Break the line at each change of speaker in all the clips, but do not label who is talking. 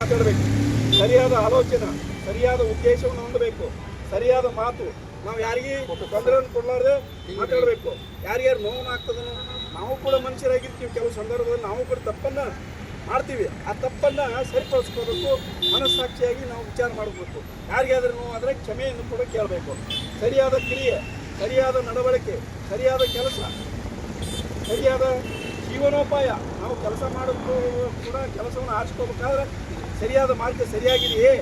ಮಾತಾಡಬೇಕು, ಸರಿಯಾದ ಆಲೋಚನೆ, ಸರಿಯಾದ ಉದ್ದೇಶವನ್ನು ಹೊಂದಬೇಕು, ಸರಿಯಾದ ಮಾತು. ನಾವು ಯಾರಿಗೆ ತೊಂದರೆಯನ್ನು ಕೊಡಲಾರ್ದೆ ಮಾತಾಡಬೇಕು. ಯಾರ್ಯಾರು ನೋವಾಗ್ತದನ್ನು ನಾವು ಕೂಡ ಮನುಷ್ಯರಾಗಿರ್ತೀವಿ. ಕೆಲವು ಸಂದರ್ಭದಲ್ಲಿ ನಾವು ಕೂಡ ತಪ್ಪನ್ನು ಮಾಡ್ತೀವಿ. ಆ ತಪ್ಪನ್ನು ಸರಿಪಡಿಸ್ಕೋಬೇಕು. ಮನಸ್ಸಾಕ್ಷಿಯಾಗಿ ನಾವು ವಿಚಾರ ಮಾಡಬೇಕು. ಯಾರಿಗಾದ್ರೂ ನೋವಾದರೆ ಕ್ಷಮೆಯನ್ನು ಕೂಡ ಕೇಳಬೇಕು. ಸರಿಯಾದ ಕ್ರಿಯೆ, ಸರಿಯಾದ ನಡವಳಿಕೆ, ಸರಿಯಾದ ಕೆಲಸ, ಸರಿಯಾದ ಜೀವನೋಪಾಯ. ನಾವು ಕೆಲಸ ಮಾಡೋದು ಕೂಡ ಕೆಲಸವನ್ನು ಆರಿಸ್ಕೋಬೇಕಾದ್ರೆ ಸರಿಯಾದ ಮಾರ್ಗ ಸರಿಯಾಗಿದೆಯೇ,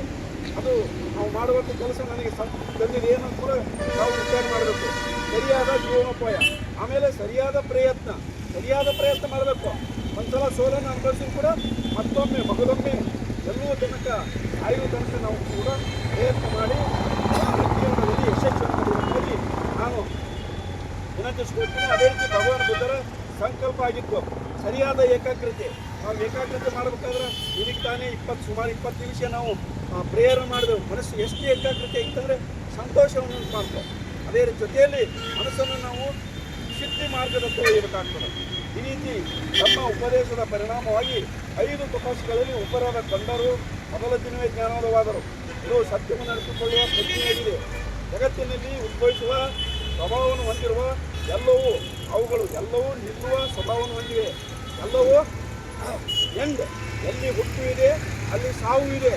ಅದು ನಾವು ಮಾಡುವಂಥ ಕೆಲಸ ನನಗೆ ತಂದಿದೆಯೇ ಅನ್ನೋದು ಕೂಡ ನಾವು ವಿಚಾರ ಮಾಡಬೇಕು. ಸರಿಯಾದ ಜೀವನೋಪಾಯ, ಆಮೇಲೆ ಸರಿಯಾದ ಪ್ರಯತ್ನ ಮಾಡಬೇಕು. ಒಂದ್ಸಲ ಸೋಲನ್ನು ಅನುಭವಿಸಿ ಕೂಡ ಮತ್ತೊಮ್ಮೆ ಮಗದೊಮ್ಮೆ ಗೆಲ್ಲುವ ತನಕ ಆಯುವ ತನಕ ನಾವು ಕೂಡ ಪ್ರಯತ್ನ ಮಾಡಿ ಜೀವನದಲ್ಲಿ ಯಶಸ್ಸನ್ನು ಪಡೆಯುವುದಾಗಿ ನಾನು ವಿನಂತಿಸ್ಕೊಳ್ತೀನಿ. ಅದೇ ರೀತಿ ಭಗವಾನ್ ಬುದ್ಧರ ಸಂಕಲ್ಪ ಆಗಿತ್ತು ಸರಿಯಾದ ಏಕಾಗ್ರತೆ. ನಾವು ಏಕಾಗ್ರತೆ ಮಾಡಬೇಕಾದ್ರೆ ಇದಕ್ಕೆ ತಾನೇ ಸುಮಾರು 20 ನಿಮಿಷ ನಾವು ಪ್ರೇಯರ್ ಮಾಡಿದೆವು. ಮನಸ್ಸು ಎಷ್ಟು ಏಕಾಗ್ರತೆ ಇತ್ತಂದರೆ ಸಂತೋಷವನ್ನು ಉಂಟು ಮಾಡ್ತೇವೆ. ಅದೇ ಜೊತೆಯಲ್ಲಿ ಮನಸ್ಸನ್ನು ನಾವು ಶುದ್ಧಿ ಮಾರ್ಗದತ್ತ ಒಯ್ಯಬೇಕಾಗ್ತದೆ. ಈ ರೀತಿ ನಮ್ಮ ಉಪದೇಶದ ಪರಿಣಾಮವಾಗಿ 5 ತಪಸ್ಸುಗಳಲ್ಲಿ ಒಬ್ಬರಾದ ಕಂಡರು ಮೊದಲ ದಿನವೇ ಜ್ಞಾನೋದವಾದರು. ಇದು ಸತ್ಯವನ್ನು ನಡೆಸಿಕೊಳ್ಳುವ ಪ್ರಜ್ಞೆಯಾಗಿದೆ. ಜಗತ್ತಿನಲ್ಲಿ ಉದ್ಭವಿಸುವ ಸ್ವಭಾವವನ್ನು ಹೊಂದಿರುವ ಎಲ್ಲವೂ ನಿಲ್ಲುವ ಸ್ವಭಾವವನ್ನು ಹೊಂದಿವೆ. ಎಲ್ಲವೂ ಎಲ್ಲಿ ಹುಟ್ಟು ಇದೆ ಅಲ್ಲಿ ಸಾವು ಇದೆ.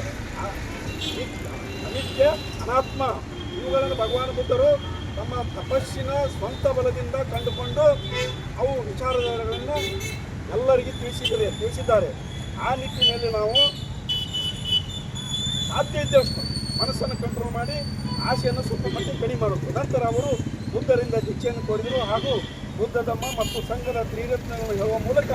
ಅನಿತ್ಯ ಅನಾತ್ಮ ಇವುಗಳನ್ನು ಭಗವಾನ್ ಬುದ್ಧರು ತಮ್ಮ ತಪಸ್ಸಿನ ಸ್ವಂತ ಬಲದಿಂದ ಕಂಡುಕೊಂಡು ಅವು ವಿಚಾರಗಳನ್ನು ಎಲ್ಲರಿಗೂ ತಿಳಿಸಿದ್ದಾರೆ. ಆ ನಿಟ್ಟಿನಲ್ಲಿ ನಾವು ಸಾಧ್ಯ ಇದ್ದಷ್ಟು ಮನಸ್ಸನ್ನು ಕಂಟ್ರೋಲ್ ಮಾಡಿ ಆಸೆಯನ್ನು ಸ್ವಲ್ಪ ಮಟ್ಟಿಗೆ ಕಡಿಮೆ ಮಾಡುವುದು. ನಂತರ ಅವರು ಬುದ್ಧರಿಂದ ದೀಕ್ಷೆಯನ್ನು ಕೋರಿದರು. ಹಾಗೂ ಬುದ್ಧ ಧಮ್ಮ ಮತ್ತು ಸಂಘದ ತ್ರಿರತ್ನಗಳನ್ನು ಹೇಳುವ ಮೂಲಕ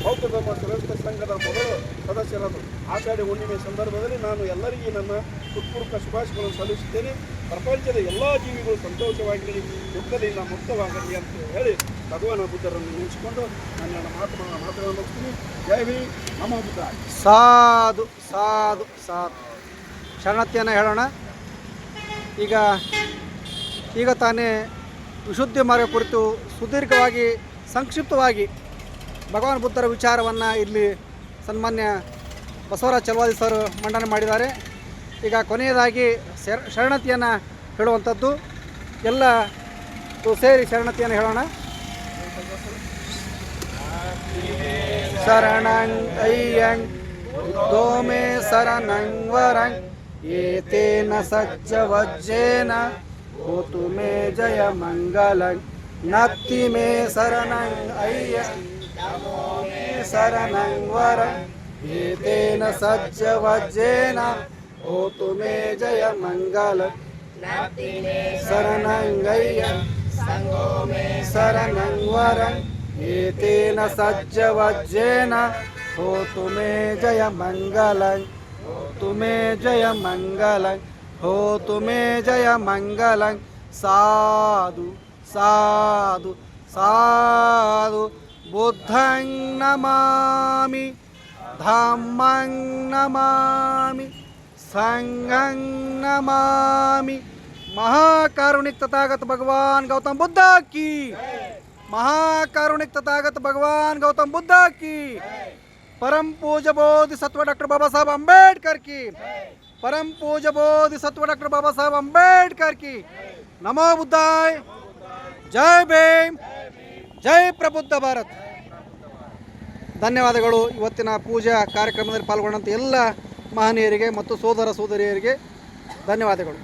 ಬೌದ್ಧ ಧರ್ಮ ಶ್ರೇಷ್ಠ ಸಂಘದ ಮೊದಲು ಸದಸ್ಯರಾದರು. ಆಷಾಢಿ ಹುಣ್ಣಿಮೆ ಸಂದರ್ಭದಲ್ಲಿ ನಾನು ಎಲ್ಲರಿಗೂ ನನ್ನ ಹೃತ್ಪೂರ್ವಕ ಶುಭಾಶಯಗಳನ್ನು ಸಲ್ಲಿಸುತ್ತೇನೆ. ಪ್ರಪಂಚದ ಎಲ್ಲ ಜೀವಿಗಳು ಸಂತೋಷವಾಗಿರಲಿ, ದುಃಖದಿಂದ ಮುಕ್ತವಾಗಲಿ ಅಂತ ಹೇಳಿ ಭಗವಾನ್ ಬುದ್ಧರನ್ನು ನೆನೆಸಿಕೊಂಡು ನಾನು ನನ್ನ ಮಾತುಗಳನ್ನು ಮುಗಿಸ್ತೀನಿ. ಜೈ ಭೀಮ್, ನಮೋ ಬುದ್ಧ.
ಸಾಧು ಸಾಧು ಸಾಧು. ಶರಣತೆಯನ್ನು ಹೇಳೋಣ. ಈಗ ತಾನೇ ವಿಶುದ್ಧಿ ಮಾರ್ಗ ಕುರಿತು ಸುದೀರ್ಘವಾಗಿ ಸಂಕ್ಷಿಪ್ತವಾಗಿ ಭಗವಾನ್ ಬುದ್ಧರ ವಿಚಾರವನ್ನು ಇಲ್ಲಿ ಸನ್ಮಾನ್ಯ ಬಸವರಾಜ ಚಲವಾದಿ ಸರ್ ಮಂಡನೆ ಮಾಡಿದ್ದಾರೆ. ಈಗ ಕೊನೆಯದಾಗಿ ಶರಣತೆಯನ್ನು ಹೇಳುವಂಥದ್ದು. ಎಲ್ಲ ಸೇರಿ ಶರಣತೆಯನ್ನು ಹೇಳೋಣ. ಶರಣಂಗ್ ಅಯ್ಯಂಗ್ ದೋಮೆ ಶರಣಂಗ್ ವರಂಗ್ ಏತೇನ ಸಜ್ಜ ವಜ್ಜೇನ ಹೋತು ಮೇ ಜಯ ಮಂಗಲಂ ನತ್ತಿ ಮೇ ಶರಣಂಗ್ ಅಯ್ಯಂಗ್ ಶರಣಂಗ್ ವರಂಗ್ ಏತೇನ ಸಜ್ಜ ವಜ್ಜೇನ ಹೋತು ಮೇ ಜಯ ಮಂಗಲಂ ಶರಣಂಗ್ ಅಯ್ಯಂಗ್ ಶರಣಂಗ್ ವರಂಗ್ ಏತೇನ ಸಜ್ಜ ವಜ್ಜೇನ ಹೋತು ಮೇ ಜಯ ಮಂಗಲಂ ಹೋತು ಮೇ ಜಯ ಮಂಗಲಂ ಹೋತು ಮೇ ಜಯ ಮಂಗಲಂ. ಸಾಧು ಸಾಧು ಸಾಧು. ಬುದ್ಧಂ ನಮಾಮಿ, ಧಮ್ಮಂ ನಮಾಮಿ, ಸಂಘಂ ನಮಾಮಿ. महाकारुणिक तथागत भगवान गौतम बुद्ध की, महाकारुणिक तथागत भगवान गौतम बुद्ध की, परम पूज्य बोधिसत्व डॉक्टर बाबा साहब अम्बेडकर की, परम पूज्य बोधिसत्व डॉक्टर बाबा साहब अम्बेडकर की. नमो बुद्धाय. जय भीम, जय प्रबुद्ध ಭಾರತ್. ಧನ್ಯವಾದಗಳು. ಇವತ್ತಿನ ಪೂಜಾ ಕಾರ್ಯಕ್ರಮದಲ್ಲಿ ಪಾಲ್ಗೊಂಡಂಥ ಎಲ್ಲ ಮಹನೀಯರಿಗೆ ಮತ್ತು ಸೋದರ ಸೋದರಿಯರಿಗೆ ಧನ್ಯವಾದಗಳು.